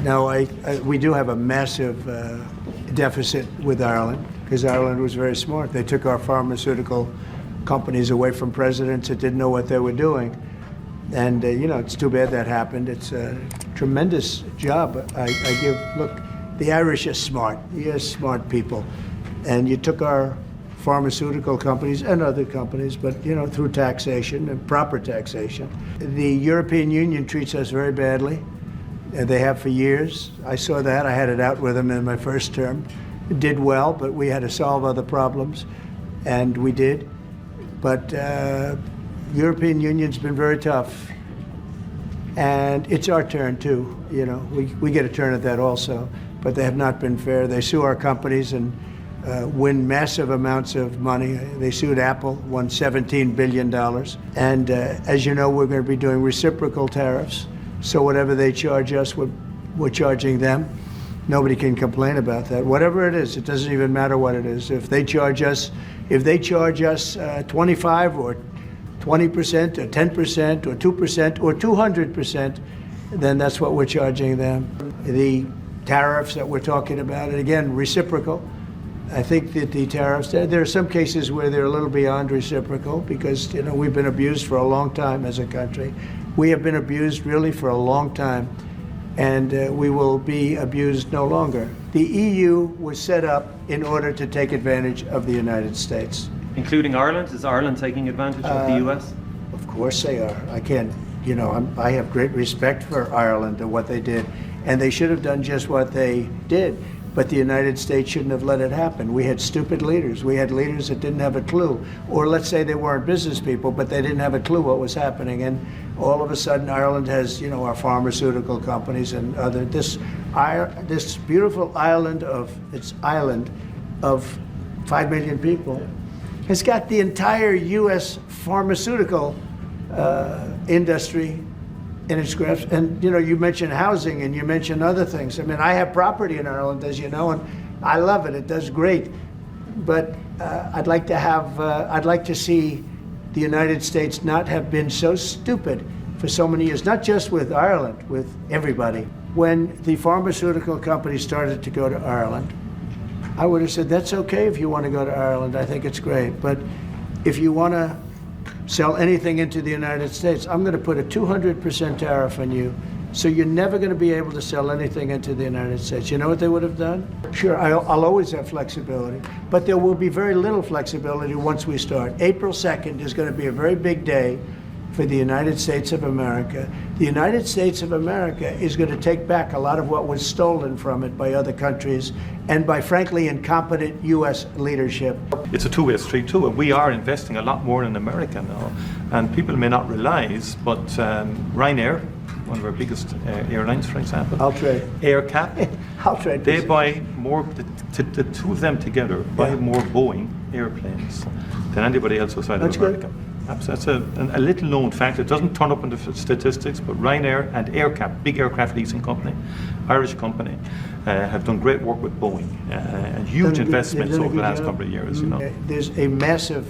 No, we do have a massive deficit with Ireland because Ireland was very smart. They took our pharmaceutical companies away from presidents that didn't know what they were doing. And, it's too bad that happened. It's a tremendous job. Look, the Irish are smart. You're smart people. And you took our pharmaceutical companies and other companies, but, through taxation and proper taxation. The European Union treats us very badly. They have for years. I saw that. I had it out with them in my first term. It did well, but we had to solve other problems, and we did. But European Union's been very tough, and it's our turn too. We get a turn at that also, but they have not been fair. They sue our companies and win massive amounts of money. They sued Apple, won $17 billion. And as you know, we're going to be doing reciprocal tariffs. So whatever they charge us, we're charging them. Nobody can complain about that. Whatever it is, it doesn't even matter what it is. If they charge us 25 or 20% or 10% or 2% or 200%, then that's what we're charging them. The tariffs that we're talking about, and again, reciprocal. I think that the tariffs, there are some cases where they're a little beyond reciprocal because, we've been abused for a long time as a country. We have been abused really for a long time, and we will be abused no longer. The EU was set up in order to take advantage of the United States. Including Ireland? Is Ireland taking advantage of the US? Of course they are. I can't, I have great respect for Ireland and what they did, and they should have done just what they did. But the United States shouldn't have let it happen. We had stupid leaders. We had leaders that didn't have a clue. Or let's say they weren't business people, but they didn't have a clue what was happening. And all of a sudden, Ireland has, our pharmaceutical companies and other, this beautiful island of 5 million people has got the entire U.S. pharmaceutical industry in its grasp. And, you mentioned housing and you mentioned other things. I mean, I have property in Ireland, as you know, and I love it. It does great. But I'd like to see the United States not have been so stupid for so many years, not just with Ireland, with everybody. When the pharmaceutical companies started to go to Ireland, I would have said, that's okay if you want to go to Ireland. I think it's great. But if you want to sell anything into the United States, I'm going to put a 200% tariff on you, so you're never going to be able to sell anything into the United States. You know what they would have done? Sure, I'll always have flexibility, but there will be very little flexibility once we start. April 2nd is going to be a very big day for the United States of America. The United States of America is going to take back a lot of what was stolen from it by other countries and by, frankly, incompetent U.S. leadership. It's a two-way street too, and we are investing a lot more in America now. And people may not realize, but Ryanair, one of our biggest airlines, for example, AirCap, they buy more, the two of them together buy more Boeing airplanes than anybody else outside of America. That's a little known fact. It doesn't turn up in the statistics, but Ryanair and AirCap, big aircraft leasing company, Irish company, have done great work with Boeing and huge investments over the last couple of years. There's a massive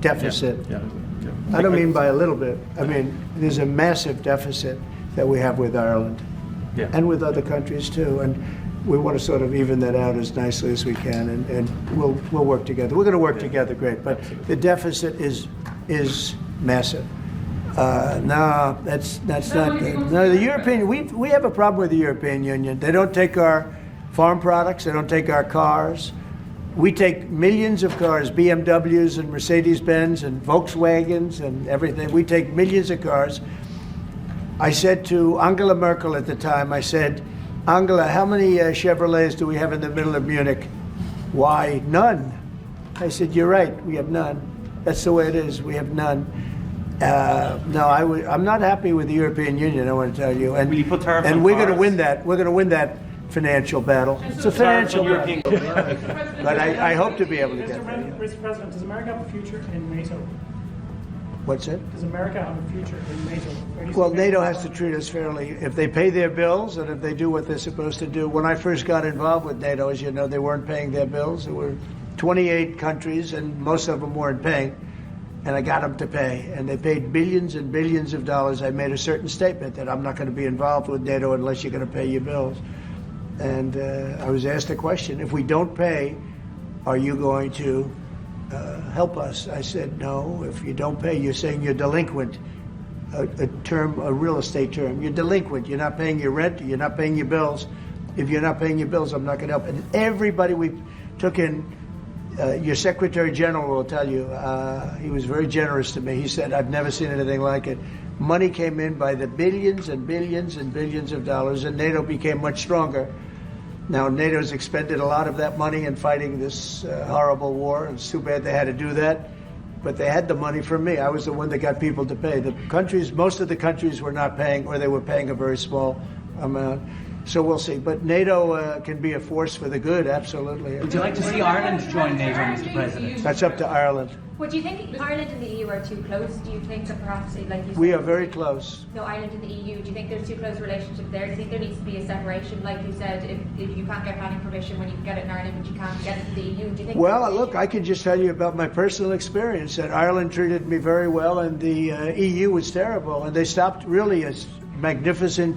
deficit. I don't mean by a little bit. I mean, there's a massive deficit that we have with Ireland and with other countries too. And we want to sort of even that out as nicely as we can, and we'll work together. We're going to work together great, but the deficit is massive. No, that's not good. No, the European, we have a problem with the European Union. They don't take our farm products. They don't take our cars. We take millions of cars, BMWs and Mercedes-Benz and Volkswagens and everything. We take millions of cars. I said to Angela Merkel at the time, I said, Angela, how many Chevrolets do we have in the middle of Munich? Why, none. I said, you're right, we have none. That's the way it is, we have none. No, I'm not happy with the European Union, I want to tell you. And, will you put tariffs on we're going to win that. We're going to win that financial battle. It's a financial battle. But I hope to be able to get there. Mr. President, does America have a future in NATO? What's it? Does America have a future in NATO? Well, NATO has to treat us fairly. If they pay their bills and if they do what they're supposed to do. When I first got involved with NATO, as you know, they weren't paying their bills. There were 28 countries and most of them weren't paying. and I got them to pay, and they paid billions and billions of dollars. I made a certain statement that I'm not going to be involved with NATO unless you're going to pay your bills. And I was asked a question: if we don't pay, are you going to help us? I said, no. If you don't pay, you're saying you're delinquent. A term, a real estate term. You're delinquent. You're not paying your rent. You're not paying your bills. If you're not paying your bills, I'm not going to help. And everybody we took in, your Secretary General will tell you, he was very generous to me. He said, I've never seen anything like it. Money came in by the billions and billions and billions of dollars, and NATO became much stronger. Now, NATO's expended a lot of that money in fighting this horrible war. It's too bad they had to do that. But they had the money from me. I was the one that got people to pay. The countries, most of the countries were not paying, or they were paying a very small amount. So we'll see. But NATO can be a force for the good, absolutely. Would you like to see Ireland join NATO, Mr. President? That's up to Ireland. Well, do you think Ireland and the EU are too close? Do you think that perhaps, like you said, We are very close. No, Ireland and the EU. Do you think there's too close a relationship there? Do you think there needs to be a separation, like you said, if you can't get planning permission when you can get it in Ireland, but you can't get it in the EU? Do you think? Well, look, I can just tell you about my personal experience. That Ireland treated me very well, and the EU was terrible, and they stopped really a magnificent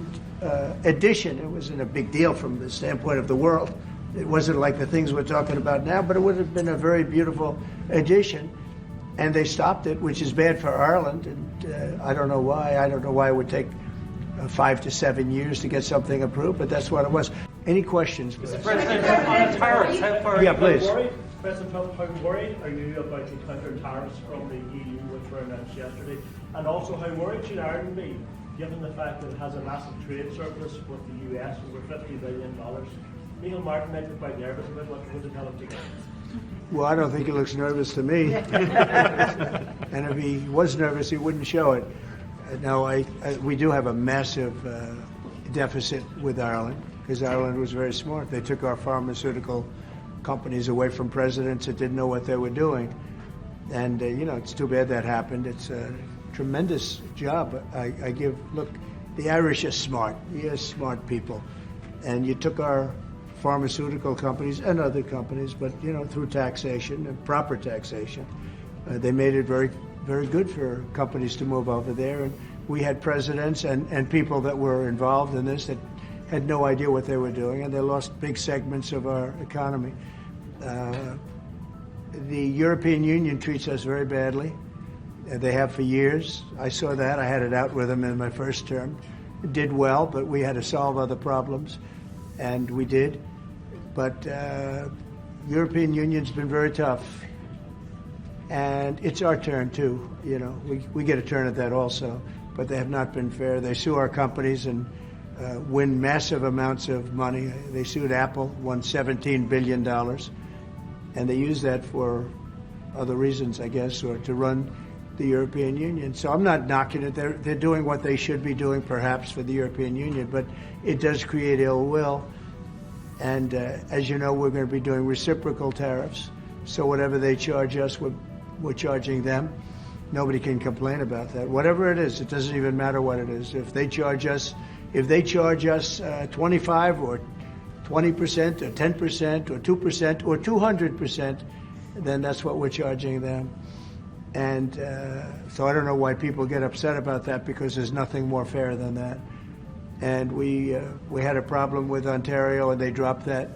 addition. It wasn't a big deal from the standpoint of the world. It wasn't like the things we're talking about now, but it would have been a very beautiful addition. And they stopped it, which is bad for Ireland. And I don't know why. I don't know why it would take 5 to 7 years to get something approved, but that's what it was. Any questions, please? Mr. President, on tariffs, how far Yeah, please. President Trump, how worried are you about the counter tariffs from the EU which were announced yesterday? And also, how worried should Ireland be, given the fact that it has a massive trade surplus with the US, over $50 billion? Neil Martin might be quite nervous about what you're going to tell him to get. Well, I don't think he looks nervous to me. And if he was nervous, he wouldn't show it. No, we do have a massive deficit with Ireland, because Ireland was very smart. They took our pharmaceutical companies away from presidents that didn't know what they were doing. And, it's too bad that happened. It's a tremendous job. Look, the Irish are smart. You're smart people. And you took our pharmaceutical companies and other companies, but through taxation and proper taxation, they made it very, very good for companies to move over there. And we had presidents and people that were involved in this that had no idea what they were doing, and they lost big segments of our economy. The European Union treats us very badly. They have for years. I saw that. I had it out with them in my first term. Did well, but we had to solve other problems. And we did, but European Union's been very tough, and it's our turn too. We get a turn at that also, but they have not been fair. They sue our companies and win massive amounts of money. They sued Apple, won $17 billion, and they use that for other reasons, I guess, or to run the European Union. So I'm not knocking it. They're doing what they should be doing, perhaps, for the European Union, but it does create ill will. And as you know, we're going to be doing reciprocal tariffs. So whatever they charge us, we're charging them. Nobody can complain about that. Whatever it is, it doesn't even matter what it is. If they charge us 25 or 20% or 10% or 2% or 200%, then that's what we're charging them. And so I don't know why people get upset about that, because there's nothing more fair than that. And we had a problem with Ontario, and they dropped that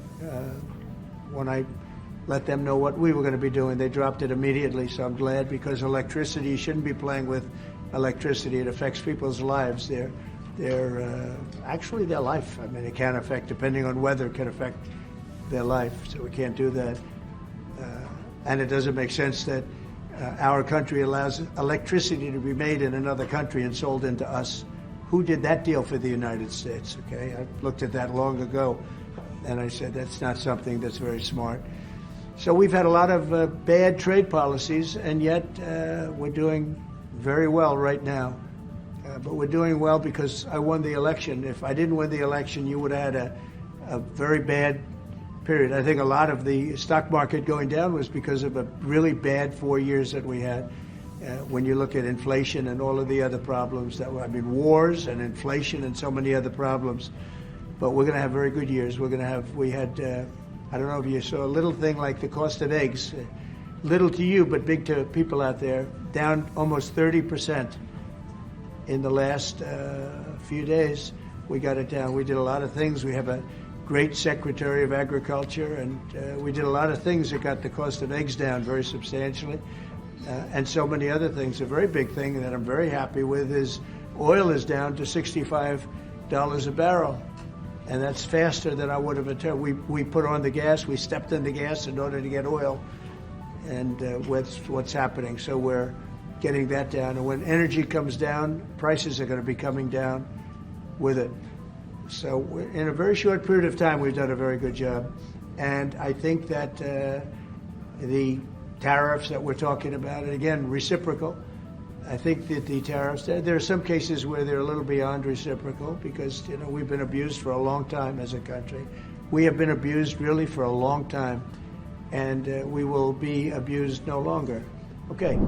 when I let them know what we were going to be doing. They dropped it immediately, so I'm glad, because electricity, you shouldn't be playing with electricity. It affects people's lives. Actually their life. I mean, it can affect, depending on weather, it can affect their life. So we can't do that. And it doesn't make sense that our country allows electricity to be made in another country and sold into us. Who did that deal for the United States? Okay, I looked at that long ago, and I said that's not something that's very smart. So we've had a lot of bad trade policies, and yet we're doing very well right now. But we're doing well because I won the election. If I didn't win the election, you would have had a very bad period. I think a lot of the stock market going down was because of a really bad 4 years that we had. When you look at inflation and all of the other problems wars and inflation and so many other problems. But we're going to have very good years. I don't know if you saw a little thing like the cost of eggs, little to you, but big to people out there. down almost 30% in the last few days. We got it down. We did a lot of things. We have a great Secretary of Agriculture, and we did a lot of things that got the cost of eggs down very substantially, and so many other things. A very big thing that I'm very happy with is oil is down to $65 a barrel, and that's faster than I would have anticipated. We put on the gas. We stepped in the gas in order to get oil, and what's happening. So we're getting that down, and when energy comes down, prices are going to be coming down with it. So in a very short period of time, we've done a very good job. And I think that the tariffs that we're talking about, and again, reciprocal, I think that the tariffs, there are some cases where they're a little beyond reciprocal because, we've been abused for a long time as a country. We have been abused really for a long time, and we will be abused no longer. Okay.